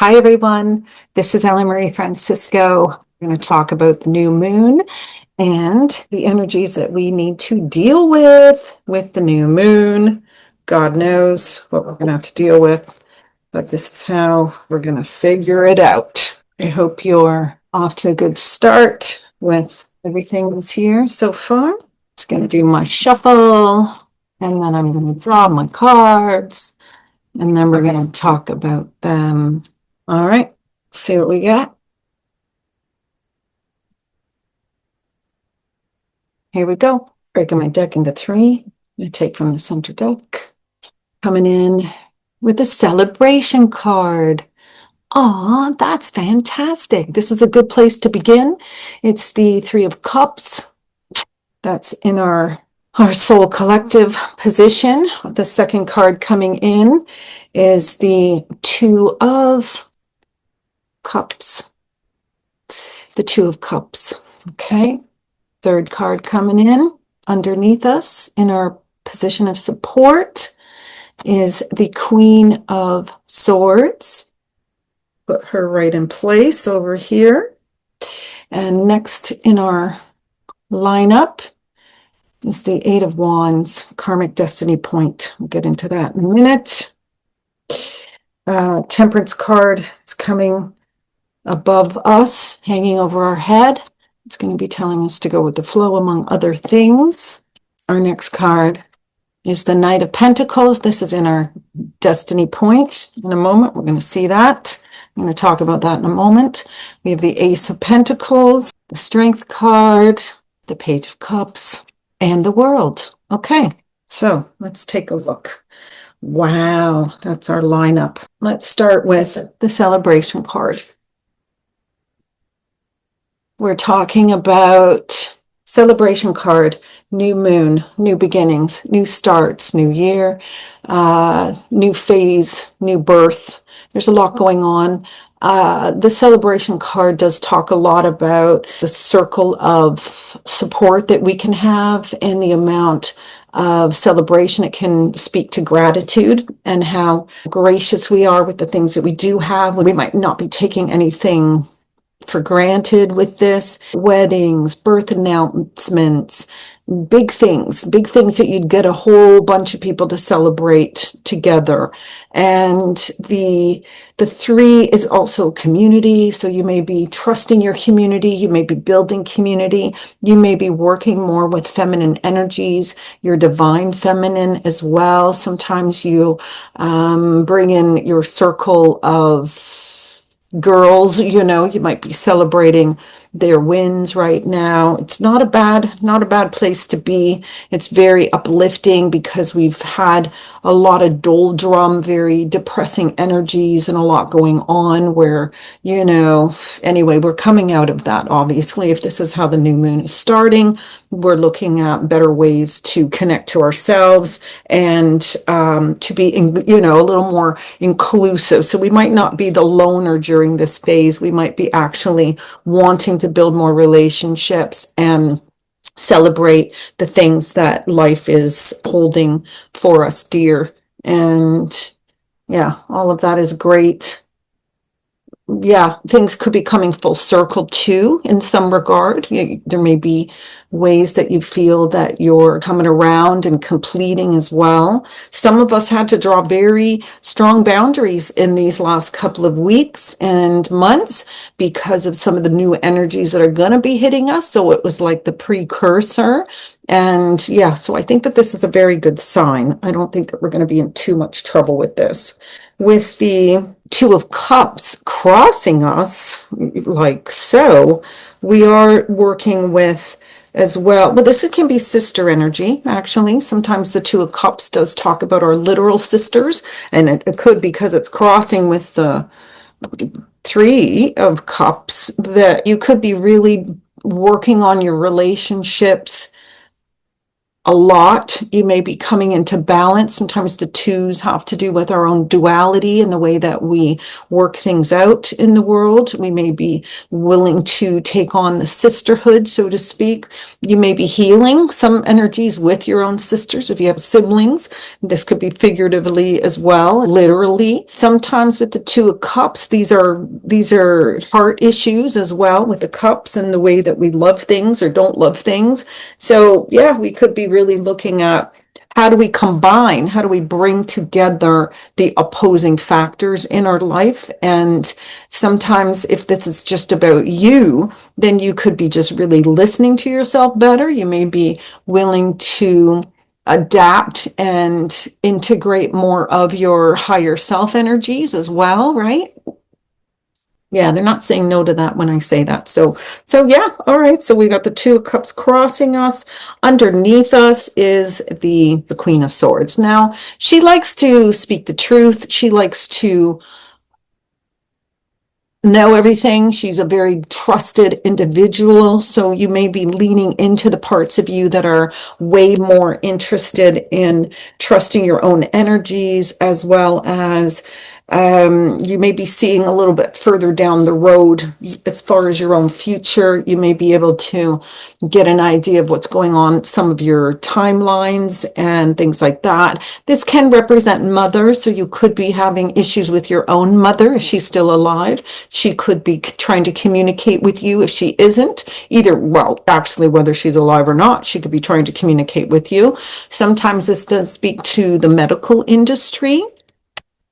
Hi, everyone. This is Ellen Marie Francisco. We're going to talk about the new moon and the energies that we need to deal with the new moon. God knows what we're going to have to deal with, but this is how we're going to figure it out. I hope you're off to a good start with everything that's here so far. Just going to do my shuffle, and then I'm going to draw my cards, and then we're going to talk about them. All right, see what we got. Here we go. Breaking my deck into three. I'm going to take from the center deck. Coming in with a celebration card. Aw, that's fantastic. This is a good place to begin. It's the Three of Cups. That's in our soul collective position. The second card coming in is the Two of Cups. The Two of Cups. Okay. Third card coming in underneath us in our position of support is the Queen of Swords. Put her right in place over here. And next in our lineup is the Eight of Wands, Karmic Destiny Point. We'll get into that in a minute. Temperance card is coming above us, hanging over our head. It's going to be telling us to go with the flow, among other things. Our next card is the Knight of Pentacles. This is in our Destiny Point. In a moment, we're going to see that. I'm going to talk about that in a moment. We have the Ace of Pentacles, the Strength card, the Page of Cups, and the World. Okay, so let's take a look. Wow, that's our lineup. Let's start with the celebration card. We're talking about celebration card, new moon, new beginnings, new starts, new year, new phase, new birth. There's a lot going on. The celebration card does talk a lot about the circle of support that we can have and the amount of celebration. It can speak to gratitude and how gracious we are with the things that we do have. We might not be taking anything for granted with this. Weddings, birth announcements, big things that you'd get a whole bunch of people to celebrate together. And the three is also community. So you may be trusting your community, you may be building community, you may be working more with feminine energies, your divine feminine as well. Sometimes you bring in your circle of girls, you might be celebrating their wins right now. It's not a bad place to be. It's very uplifting because we've had a lot of doldrum, very depressing energies and a lot going on where, anyway, we're coming out of that. Obviously, if this is how the new moon is starting, we're looking at better ways to connect to ourselves and to be, a little more inclusive. So we might not be the loner during this phase. We might be actually wanting to build more relationships and celebrate the things that life is holding for us dear. And yeah, all of that is great. Yeah, things could be coming full circle too in some regard. There may be ways that you feel that you're coming around and completing as well. Some of us had to draw very strong boundaries in these last couple of weeks and months because of some of the new energies that are going to be hitting us. So it was like the precursor. And yeah, so I think that this is a very good sign. I don't think that we're going to be in too much trouble with this. With the Two of Cups crossing us, like so, we are working with as well. But this can be sister energy, actually. Sometimes the Two of Cups does talk about our literal sisters, and it could, because it's crossing with the Three of Cups, that you could be really working on your relationships a lot. You may be coming into balance. Sometimes the twos have to do with our own duality and the way that we work things out in the world. We may be willing to take on the sisterhood, so to speak. You may be healing some energies with your own sisters if you have siblings. This could be figuratively as well, literally. Sometimes with the Two of Cups, these are heart issues as well with the cups and the way that we love things or don't love things. So yeah, we could be really looking at how do we combine, how do we bring together the opposing factors in our life? And sometimes if this is just about you, then you could be just really listening to yourself better. You may be willing to adapt and integrate more of your higher self energies as well, right? Yeah, they're not saying no to that when I say that. So yeah, all right. So we got the Two of Cups crossing us. Underneath us is the Queen of Swords. Now, she likes to speak the truth. She likes to know everything. She's a very trusted individual. So you may be leaning into the parts of you that are way more interested in trusting your own energies, as well as you may be seeing a little bit further down the road as far as your own future. You may be able to get an idea of what's going on, some of your timelines and things like that. This can represent mother, so you could be having issues with your own mother if she's still alive. She could be trying to communicate with you if she isn't. Either, well, actually, whether she's alive or not, she could be trying to communicate with you. Sometimes this does speak to the medical industry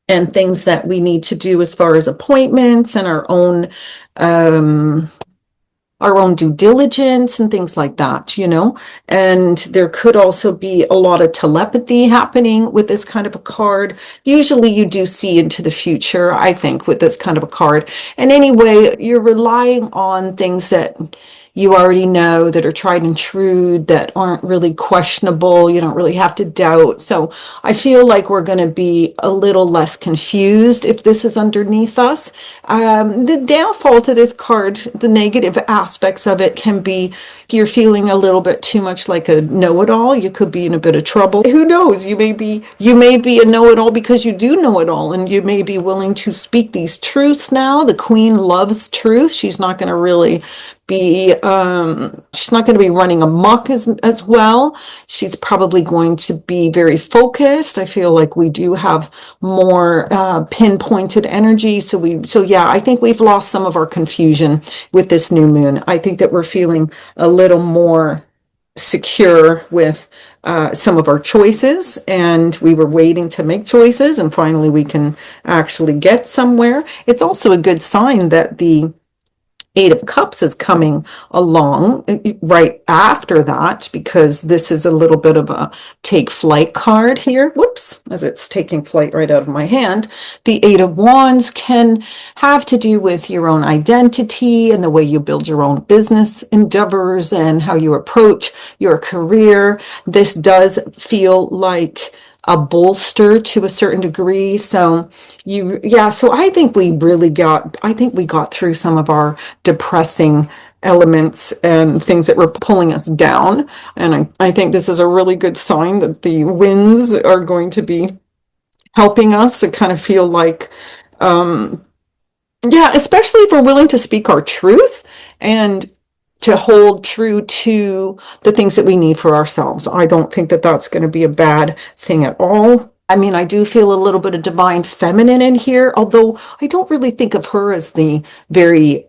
and things that we need to do as far as appointments and our own due diligence and things like that, you know. And there could also be a lot of telepathy happening with this kind of a card. Usually you do see into the future, I think, with this kind of a card. And anyway, you're relying on things that you already know, that are tried and true, that aren't really questionable. You don't really have to doubt. So I feel like we're going to be a little less confused if this is underneath us. The downfall to this card, the negative aspects of it can be you're feeling a little bit too much like a know-it-all. You could be in a bit of trouble. Who knows? You may be a know-it-all because you do know it all, and you may be willing to speak these truths now. The Queen loves truth. She's not going to really be she's not going to be running amok as well. She's probably going to be very focused. I feel like we do have more pinpointed energy. So yeah, I think we've lost some of our confusion with this new moon. I think that we're feeling a little more secure with some of our choices, and we were waiting to make choices, and finally we can actually get somewhere. It's also a good sign that the Eight of Cups is coming along right after that, because this is a little bit of a take flight card here. Whoops, as it's taking flight right out of my hand. The Eight of Wands can have to do with your own identity and the way you build your own business endeavors and how you approach your career. This does feel like a bolster to a certain degree. So I think we got through some of our depressing elements and things that were pulling us down. And I think this is a really good sign that the winds are going to be helping us to kind of feel like, especially if we're willing to speak our truth and to hold true to the things that we need for ourselves. I don't think that that's going to be a bad thing at all. I mean, I do feel a little bit of divine feminine in here, although I don't really think of her as the very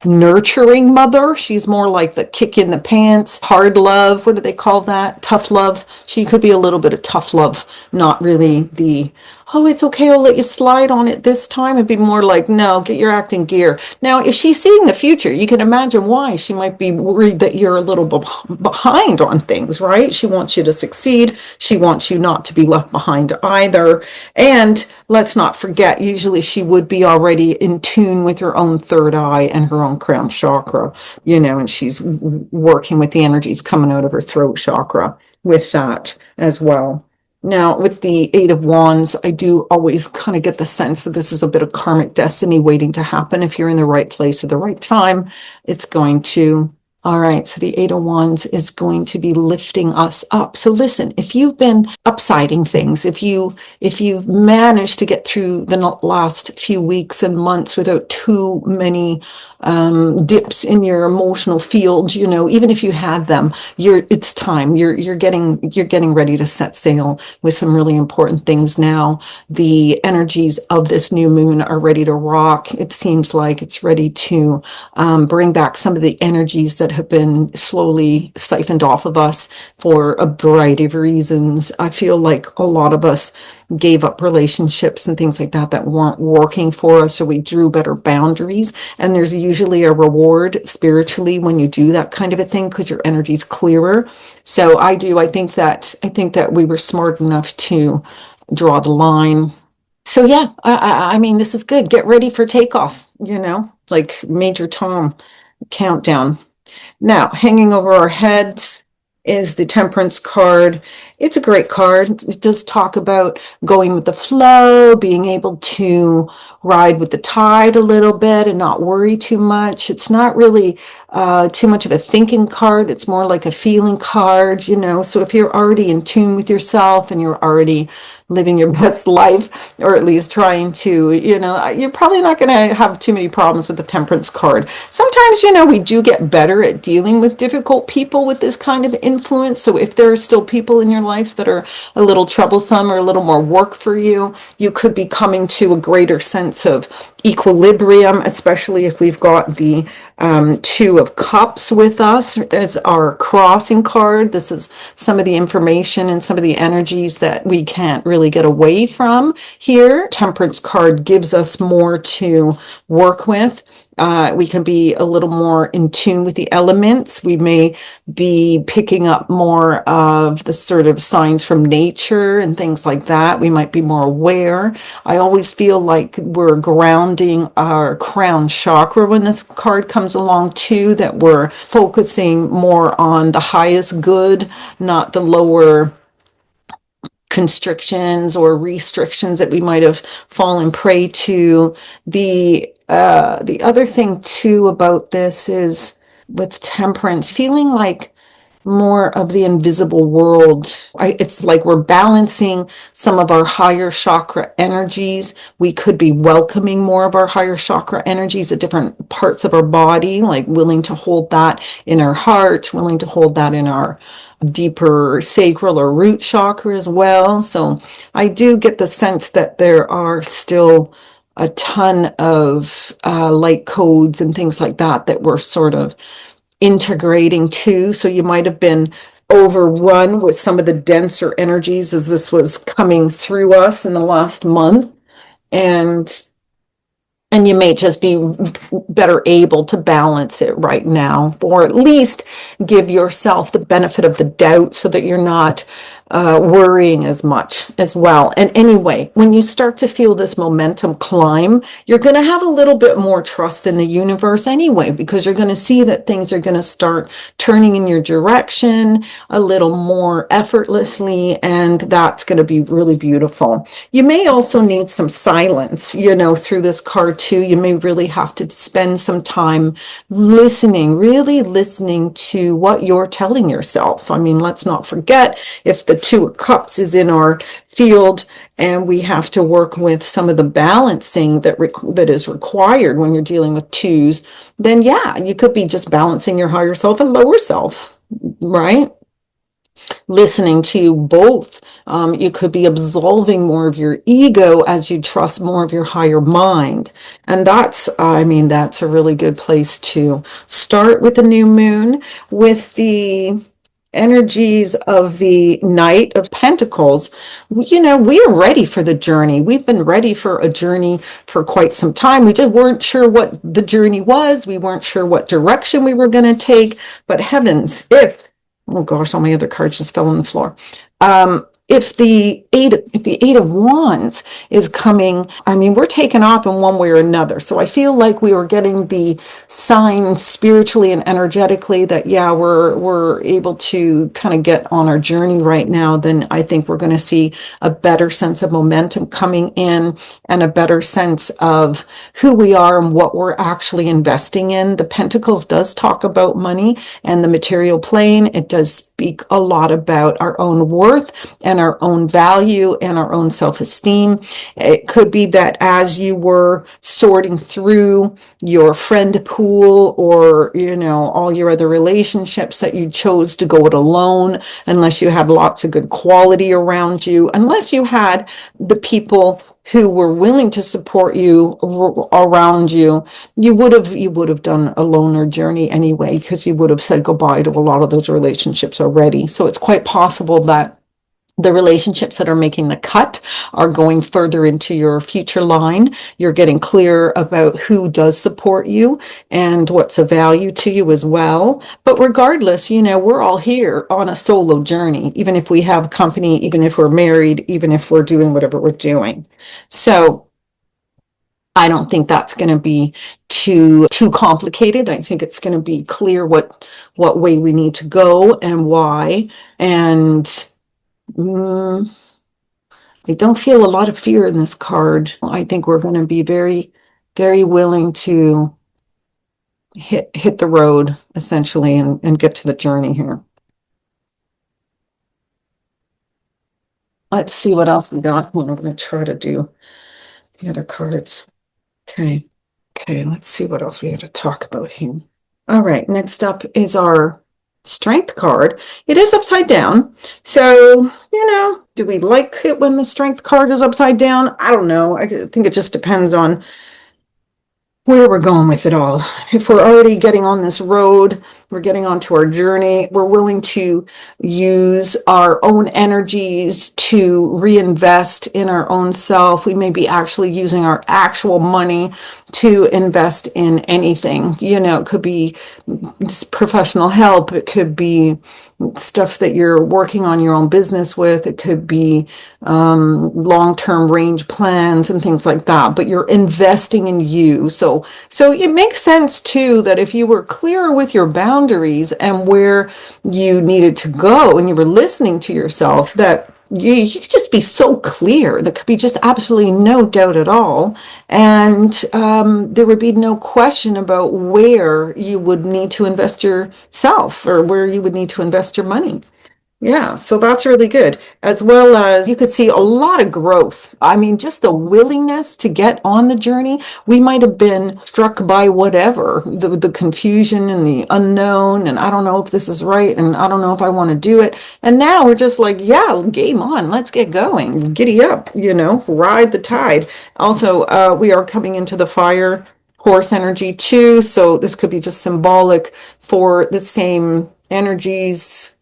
nurturing mother. She's more like the kick in the pants, hard love. What do they call that? Tough love. She could be a little bit of tough love, not really the, oh, it's okay, I'll let you slide on it this time. It'd be more like, no, get your act in gear. Now, if she's seeing the future, you can imagine why she might be worried that you're a little behind on things, right? She wants you to succeed. She wants you not to be left behind either. And let's not forget, usually she would be already in tune with her own third eye and her own crown chakra, you know, and she's working with the energies coming out of her throat chakra with that as well. Now, with the Eight of Wands, I do always kind of get the sense that this is a bit of karmic destiny waiting to happen. If you're in the right place at the right time, it's going to All right, so the Eight of Wands is going to be lifting us up. So listen, if you've been upsiding things, if you've managed to get through the last few weeks and months without too many dips in your emotional field, even if you had them, it's time. You're getting ready to set sail with some really important things now. The energies of this new moon are ready to rock. It seems like it's ready to bring back some of the energies that have been slowly siphoned off of us for a variety of reasons. I feel like a lot of us gave up relationships and things like that weren't working for us, or we drew better boundaries. And there's usually a reward spiritually when you do that kind of a thing because your energy's clearer. So I think that we were smart enough to draw the line. So yeah, I mean, this is good. Get ready for takeoff, like Major Tom countdown. Now, hanging over our heads is the Temperance card. It's a great card. It does talk about going with the flow, being able to ride with the tide a little bit and not worry too much. It's not really too much of a thinking card. It's more like a feeling card. So if you're already in tune with yourself and you're already living your best life, or at least trying to, you're probably not going to have too many problems with the Temperance card. Sometimes, we do get better at dealing with difficult people with this kind of influence. So if there are still people in your life that are a little troublesome or a little more work for you, you could be coming to a greater sense of equilibrium, especially if we've got the Two of Cups with us as our crossing card. This is some of the information and some of the energies that we can't really get away from here. Temperance card gives us more to work with. We can be a little more in tune with the elements. We may be picking up more of the sort of signs from nature and things like that. We might be more aware. I always feel like we're grounding our crown chakra when this card comes along too, that we're focusing more on the highest good, not the lower constrictions or restrictions that we might have fallen prey to. The other thing too about this is with Temperance, feeling like more of the invisible world. It's like we're balancing some of our higher chakra energies. We could be welcoming more of our higher chakra energies at different parts of our body, like willing to hold that in our heart, willing to hold that in our deeper sacral or root chakra as well. So I do get the sense that there are still a ton of light codes and things like that we're sort of integrating too. So you might have been overrun with some of the denser energies as this was coming through us in the last month. And you may just be better able to balance it right now, or at least give yourself the benefit of the doubt so that you're not worrying as much as well. And anyway, when you start to feel this momentum climb, you're going to have a little bit more trust in the universe anyway, because you're going to see that things are going to start turning in your direction a little more effortlessly, and that's going to be really beautiful. You may also need some silence, through this card too. You may really have to spend some time really listening to what you're telling yourself. I mean, let's not forget, if the Two of Cups is in our field and we have to work with some of the balancing that is required when you're dealing with twos, then yeah, you could be just balancing your higher self and lower self, right? Listening to both. You could be absolving more of your ego as you trust more of your higher mind. And that's a really good place to start with the new moon. With the energies of the Knight of Pentacles, we are ready for the journey. We've been ready for a journey for quite some time. We just weren't sure what the journey was. We weren't sure what direction we were going to take. But heavens, oh gosh, all my other cards just fell on the floor. if the eight of wands is coming, I mean, we're taken off in one way or another. So I feel like we were getting the signs spiritually and energetically that, yeah, we're able to kind of get on our journey right now. Then I think we're going to see a better sense of momentum coming in, and a better sense of who we are and what we're actually investing in. The Pentacles does talk about money and the material plane. It does speak a lot about our own worth and our own value and our own self-esteem. It could be that as you were sorting through your friend pool, or, all your other relationships, that you chose to go it alone, unless you had lots of good quality around you, unless you had the people who were willing to support you around you. You would have done a loner journey anyway, because you would have said goodbye to a lot of those relationships already. So it's quite possible that the relationships that are making the cut are going further into your future line. You're getting clear about who does support you and what's of value to you as well. But regardless, we're all here on a solo journey, even if we have company, even if we're married, even if we're doing whatever we're doing. So I don't think that's going to be too complicated. I think it's going to be clear what way we need to go and why. And I don't feel a lot of fear in this card. I think we're going to be very, very willing to hit the road, essentially, and get to the journey here. Let's see what else we got. We're going to try to do the other cards. Okay. Let's see what else we got to talk about here. All right. Next up is our Strength card. It is upside down. So, do we like it when the Strength card is upside down? I don't know. I think it just depends on where we're going with it all. If we're already getting on this road, we're getting onto our journey, we're willing to use our own energies to reinvest in our own self. We may be actually using our actual money to invest in anything. It could be just professional help. It could be stuff that you're working on your own business with. It could be long-term range plans and things like that, but you're investing in you. So it makes sense too that if you were clearer with your boundaries and where you needed to go, and you were listening to yourself, that you could just be so clear. There could be just absolutely no doubt at all. And there would be no question about where you would need to invest yourself, or where you would need to invest your money. Yeah, so that's really good. As well as you could see a lot of growth. I mean, just the willingness to get on the journey. We might have been struck by whatever, the confusion and the unknown, and I don't know if this is right, and I don't know if I want to do it. And now we're just like, yeah, game on, let's get going. Giddy up, ride the tide. Also, we are coming into the fire horse energy too, so this could be just symbolic for the same energies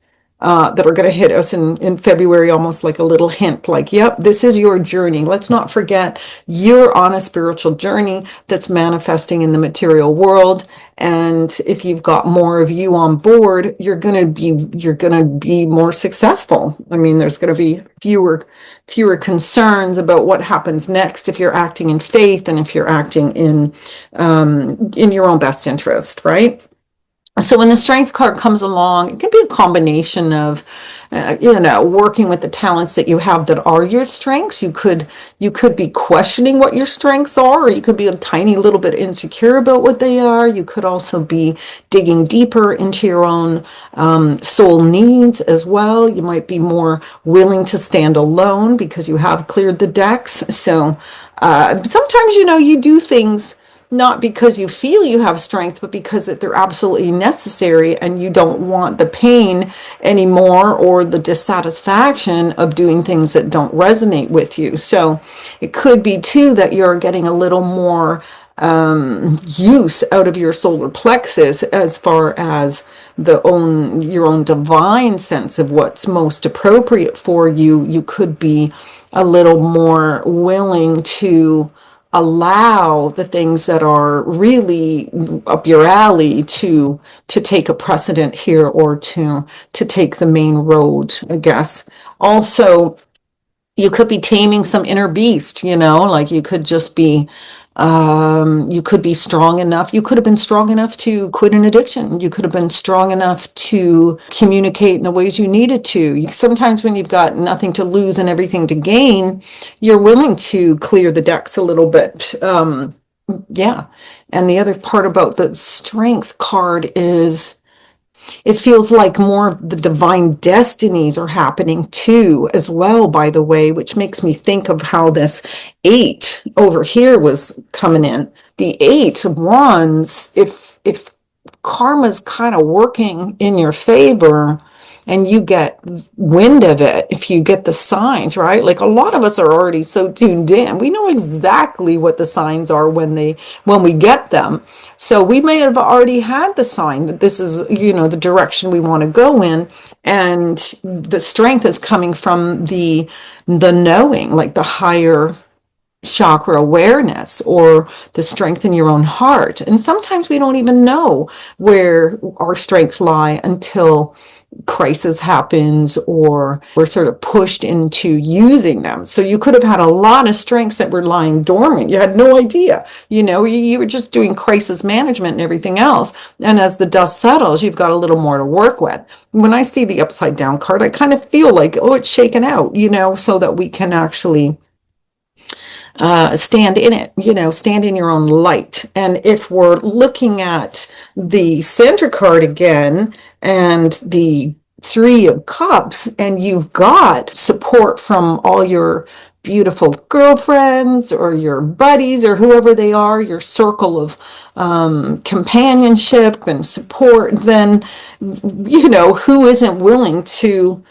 that are going to hit us in February, almost like a little hint, like, yep, this is your journey. Let's not forget you're on a spiritual journey that's manifesting in the material world. And if you've got more of you on board, you're going to be more successful. I mean, there's going to be fewer concerns about what happens next if you're acting in faith, and if you're acting in your own best interest, right? So when the Strength card comes along, it can be a combination of, working with the talents that you have that are your strengths. You could be questioning what your strengths are, or you could be a tiny little bit insecure about what they are. You could also be digging deeper into your own soul needs as well. You might be more willing to stand alone because you have cleared the decks. So sometimes, you do things not because you feel you have strength, but because they're absolutely necessary, and you don't want the pain anymore, or the dissatisfaction of doing things that don't resonate with you. So it could be too that you're getting a little more use out of your solar plexus, as far as your own divine sense of what's most appropriate for you. You could be a little more willing to allow the things that are really up your alley to take a precedent here, or to take the main road, I guess. Also, you could be taming some inner beast, like you could just be, you could be strong enough. You could have been strong enough to quit an addiction. You could have been strong enough to communicate in the ways you needed to. Sometimes when you've got nothing to lose and everything to gain, you're willing to clear the decks a little bit. Yeah. And the other part about the strength card is, it feels like more of the divine destinies are happening too, as well, by the way, which makes me think of how this 8 over here was coming in. The 8 of Wands, if karma's kind of working in your favor and you get wind of it, if you get the signs, right? Like, a lot of us are already so tuned in. We know exactly what the signs are when we get them. So we may have already had the sign that this is, the direction we want to go in. And the strength is coming from the knowing, like the higher chakra awareness, or the strength in your own heart. And sometimes we don't even know where our strengths lie until crisis happens, or we're sort of pushed into using them. So you could have had a lot of strengths that were lying dormant. You had no idea, you were just doing crisis management and everything else. And as the dust settles, you've got a little more to work with. When I see the upside down card, I kind of feel like, oh, it's shaken out, so that we can actually stand in it, stand in your own light. And if we're looking at the center card again, and the 3 of Cups, and you've got support from all your beautiful girlfriends or your buddies or whoever they are, your circle of companionship and support, then, who isn't willing to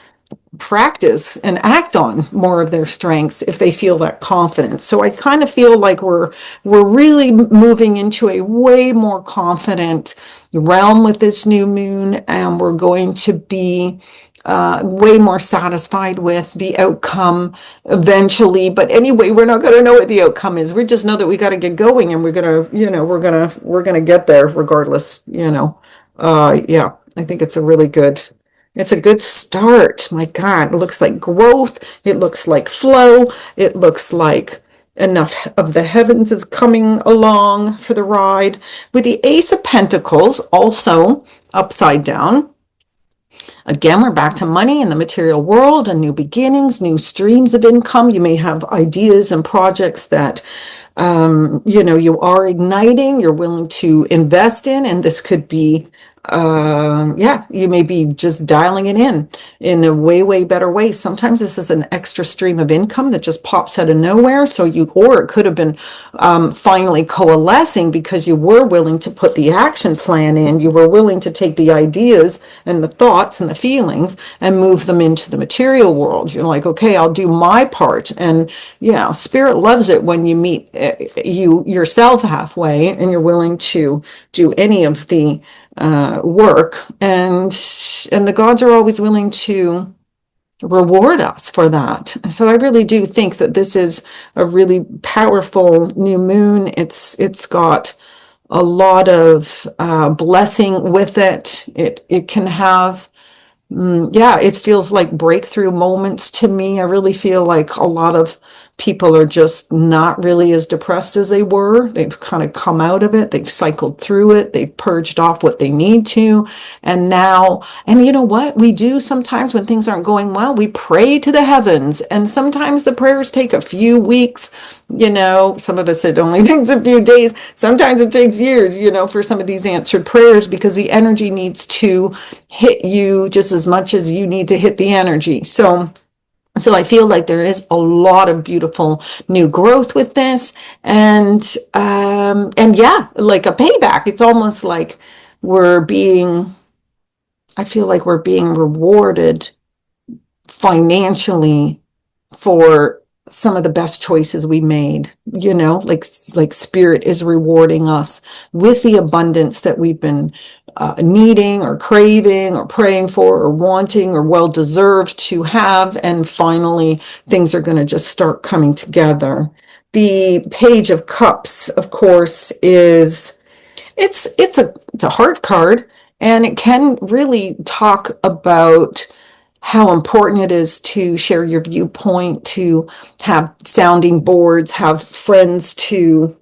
practice and act on more of their strengths if they feel that confidence? So I kind of feel like we're really moving into a way more confident realm with this new moon, and we're going to be way more satisfied with the outcome eventually. But anyway, we're not going to know what the outcome is. We just know that we got to get going, and we're going to, we're going to get there regardless, yeah, I think it's a good start. My God, it looks like growth. It looks like flow. It looks like enough of the heavens is coming along for the ride. With the Ace of Pentacles also upside down. Again, we're back to money in the material world and new beginnings, new streams of income. You may have ideas and projects that you are igniting, you're willing to invest in, and this could be you may be just dialing it in a way better way. Sometimes this is an extra stream of income that just pops out of nowhere. Or it could have been finally coalescing because you were willing to put the action plan in. You were willing to take the ideas and the thoughts and the feelings and move them into the material world. You're like, okay, I'll do my part. And Spirit loves it when you meet you yourself halfway and you're willing to do any of the work, and the gods are always willing to reward us for that. So I really do think that this is a really powerful new moon. It's got a lot of blessing with it. It can have it feels like breakthrough moments to me. I really feel like a lot of people are just not really as depressed as they were. They've kind of come out of it. They've cycled through it. They've purged off what they need to. And now, and you know what we do sometimes when things aren't going well? We pray to the heavens. And sometimes the prayers take a few weeks. Some of us, it only takes a few days. Sometimes it takes years, for some of these answered prayers, because the energy needs to hit you just as much as you need to hit the energy. So I feel like there is a lot of beautiful new growth with this, and like a payback. It's almost like I feel like we're being rewarded financially for some of the best choices we made, like Spirit is rewarding us with the abundance that we've been needing or craving or praying for or wanting or well deserved to have. And finally, things are going to just start coming together. The Page of Cups, of course, is it's a heart card, and it can really talk about how important it is to share your viewpoint, to have sounding boards, have friends to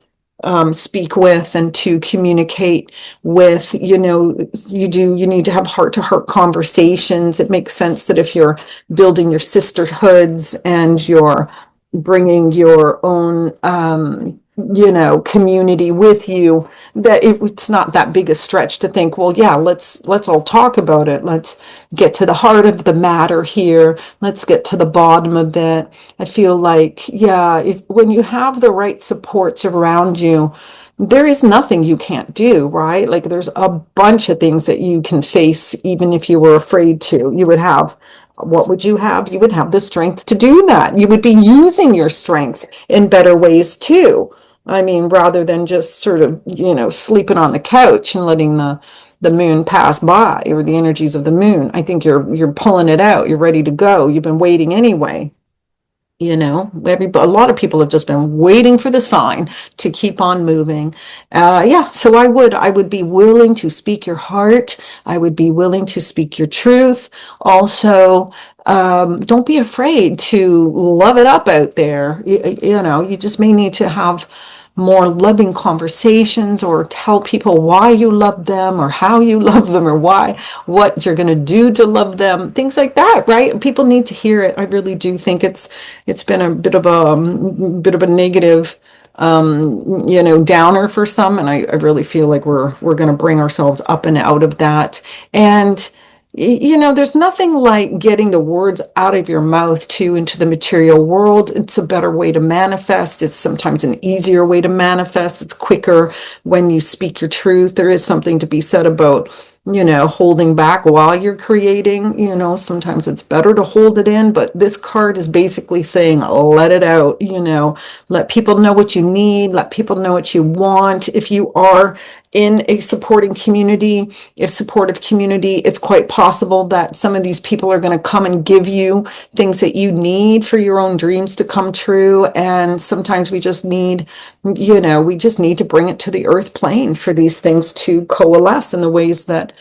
speak with and to communicate with. You need to have heart to heart conversations. It makes sense that if you're building your sisterhoods and you're bringing your own community with you, that it's not that big a stretch to think, well, yeah, let's all talk about it. Let's get to the heart of the matter here. Let's get to the bottom of it. I feel like, yeah, when you have the right supports around you, there is nothing you can't do, right? Like there's a bunch of things that you can face, even if you were afraid to. What would you have? You would have the strength to do that. You would be using your strengths in better ways too. I mean, rather than just sort of, sleeping on the couch and letting the moon pass by, or the energies of the moon. I think you're pulling it out. You're ready to go. You've been waiting anyway. A lot of people have just been waiting for the sign to keep on moving. Yeah, so I would be willing to speak your heart. I would be willing to speak your truth. Also, don't be afraid to love it up out there. You just may need to have more loving conversations, or tell people why you love them, or how you love them, or what you're going to do to love them, things like that, right? People need to hear it. I really do think it's been a bit of a negative downer for some, and I really feel like we're going to bring ourselves up and out of that. And there's nothing like getting the words out of your mouth too into the material world. It's a better way to manifest. It's sometimes an easier way to manifest. It's quicker when you speak your truth. There is something to be said about, holding back while you're creating. Sometimes it's better to hold it in, but this card is basically saying, let it out, let people know what you need, let people know what you want. If you are in a supportive community, it's quite possible that some of these people are going to come and give you things that you need for your own dreams to come true. And sometimes we just need to bring it to the earth plane for these things to coalesce in the ways that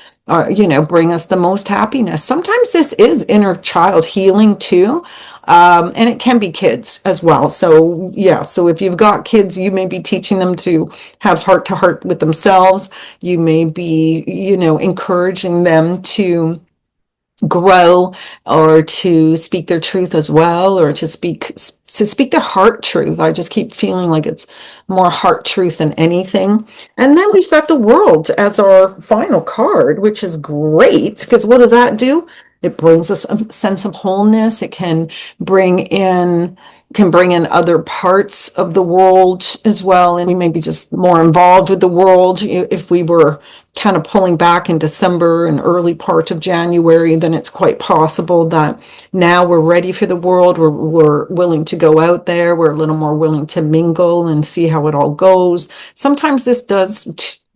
bring us the most happiness. Sometimes this is inner child healing too. And it can be kids as well. So yeah, so if you've got kids, you may be teaching them to have heart to heart with themselves. You may be, encouraging them to grow, or to speak their truth as well, or to speak their heart truth. I just keep feeling like it's more heart truth than anything. And then we've got the World as our final card, which is great, because what does that do? It brings us a sense of wholeness. It can bring in other parts of the world as well, and we may be just more involved with the world. If we were kind of pulling back in December and early part of January, then it's quite possible that now we're ready for the world. We're willing to go out there. We're a little more willing to mingle and see how it all goes. Sometimes this does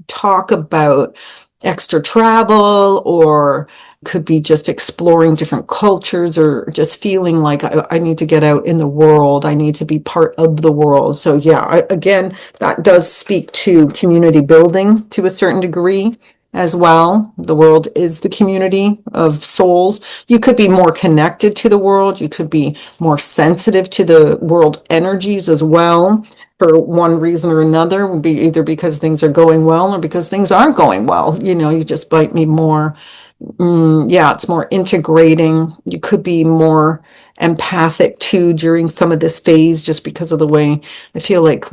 talk about extra travel, or could be just exploring different cultures, or just feeling like I need to get out in the world. I need to be part of the world. So yeah, again, that does speak to community building to a certain degree as well. The world is the community of souls. You could be more connected to the world. You could be more sensitive to the world energies as well. For one reason or another, would be either because things are going well or because things aren't going well. You just might be more, it's more integrating. You could be more empathic too during some of this phase, just because of the way I feel like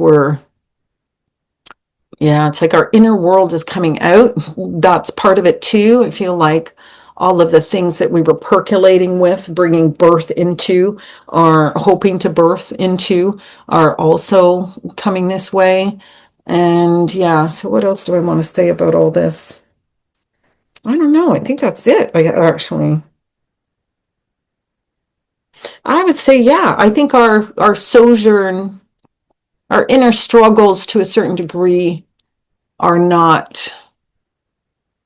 it's like our inner world is coming out. That's part of it too. I feel like all of the things that we were percolating with, bringing birth into, or hoping to birth into, are also coming this way. And yeah, so what else do I want to say about all this? I don't know. I think that's it. I would say, yeah, I think our sojourn, our inner struggles to a certain degree are not,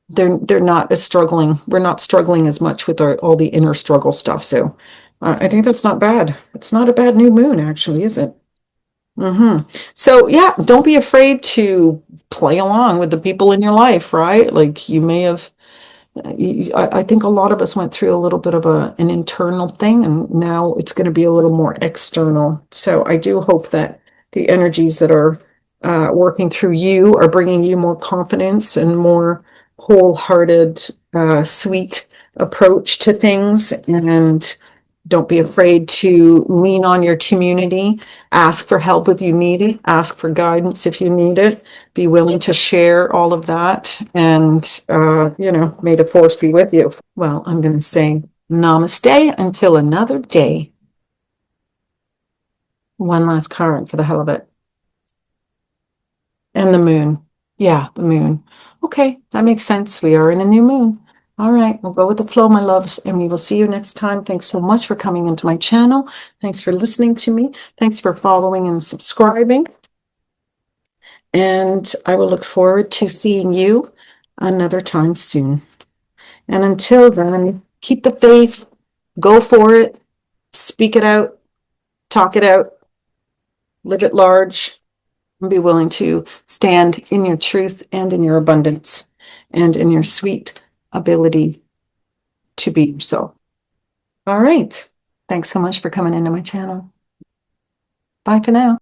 they're not as struggling. We're not struggling as much with all the inner struggle stuff. So I think that's not bad. It's not a bad new moon, actually, is it? So yeah, don't be afraid to play along with the people in your life, right? Like you may have I think a lot of us went through a little bit of an internal thing, and now it's going to be a little more external. So I do hope that the energies that are working through you are bringing you more confidence and more wholehearted, sweet approach to things. And don't be afraid to lean on your community. Ask for help if you need it. Ask for guidance if you need it. Be willing to share all of that. And, may the force be with you. Well, I'm going to say namaste until another day. One last card for the hell of it. And the moon. Yeah, the moon. Okay, that makes sense. We are in a new moon. All right, we'll go with the flow, my loves, and we will see you next time. Thanks so much for coming into my channel. Thanks for listening to me. Thanks for following and subscribing. And I will look forward to seeing you another time soon. And until then, keep the faith, go for it, speak it out, talk it out, live it large, and be willing to stand in your truth and in your abundance and in your sweet ability to be so. All right. Thanks so much for coming into my channel. Bye for now.